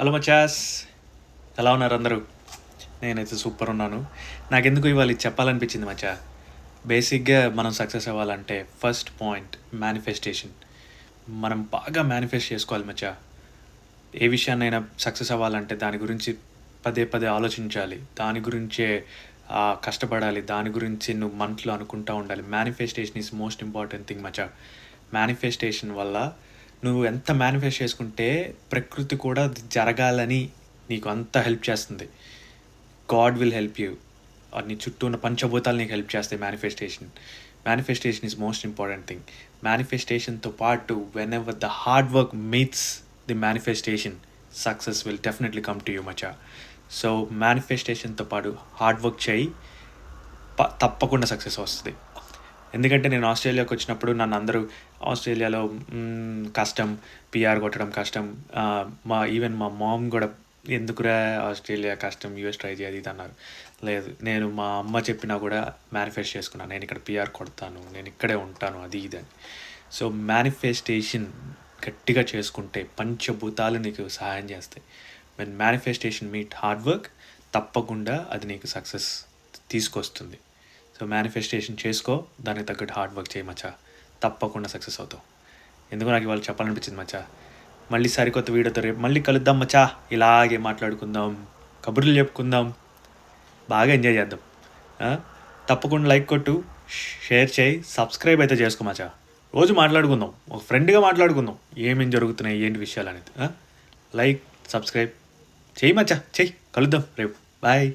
Hello మచాస్, ఎలా ఉన్నారు అందరూ? నేనైతే సూపర్ ఉన్నాను. నాకెందుకు ఇవాళ ఇది చెప్పాలనిపించింది మచా. బేసిక్గా మనం సక్సెస్ అవ్వాలంటే ఫస్ట్ పాయింట్ మేనిఫెస్టేషన్. మనం బాగా మేనిఫెస్ట్ చేసుకోవాలి మచా. ఏ విషయాన్నైనా సక్సెస్ అవ్వాలంటే దాని గురించి పదే పదే ఆలోచించాలి, దాని గురించే కష్టపడాలి, దాని గురించి నువ్వు మనసులో అనుకుంటూ ఉండాలి. Manifestation is most important thing మచా. మేనిఫెస్టేషన్ వల్ల నువ్వు ఎంత మేనిఫెస్ట్ చేసుకుంటే ప్రకృతి కూడా అది జరగాలని నీకు అంత హెల్ప్ చేస్తుంది. God will help you. నీ చుట్టూ ఉన్న పంచభూతాలు నీకు హెల్ప్ చేస్తాయి. Manifestation is most important thing. మేనిఫెస్టేషన్తో పాటు whenever the hard work meets the manifestation, success will definitely come to you మచా. సో మేనిఫెస్టేషన్తో పాటు హార్డ్ వర్క్ చేయి, తప్పకుండా సక్సెస్ వస్తుంది. ఎందుకంటే నేను ఆస్ట్రేలియాకి వచ్చినప్పుడు నన్ను అందరూ ఆస్ట్రేలియాలో కష్టం, పిఆర్ కొట్టడం కష్టం, ఈవెన్ మా మామ్ కూడా ఎందుకురా ఆస్ట్రేలియా కష్టం, యూఎస్ ట్రై చేయాలి ఇది అన్నారు. లేదు, నేను మా అమ్మ చెప్పినా కూడా మేనిఫెస్ట్ చేసుకున్నాను, నేను ఇక్కడ పిఆర్ కొడతాను, నేను ఇక్కడే ఉంటాను, అది ఇది అని. సో మేనిఫెస్టేషన్ గట్టిగా చేసుకుంటే పంచభూతాలు నీకు సహాయం చేస్తాయి. When manifestation meet hard work, తప్పకుండా అది నీకు సక్సెస్ తీసుకొస్తుంది. సో మేనిఫెస్టేషన్ చేసుకో, దానికి తగ్గట్టు హార్డ్ వర్క్ చేయి మచ్చా, తప్పకుండా సక్సెస్ అవుతావు. ఎందుకు నాకు ఇవాళ చెప్పాలనిపించింది మచ్చా. మళ్ళీ సరికొత్త వీడియోతో రేపు మళ్ళీ కలుద్దాం మచ్చా. ఇలాగే మాట్లాడుకుందాం, కబుర్లు చెప్పుకుందాం, బాగా ఎంజాయ్ చేద్దాం. తప్పకుండా లైక్ కొట్టు, షేర్ చేయి, సబ్స్క్రైబ్ అయితే చేసుకో మచ్చా. రోజు మాట్లాడుకుందాం, ఒక ఫ్రెండ్గా మాట్లాడుకుందాం, ఏమేమి జరుగుతున్నాయి ఏంటి విషయాలు అనేది. లైక్ సబ్స్క్రైబ్ చెయ్యి మచ్చా, చెయ్యి. కలుద్దాం రేపు. బాయ్.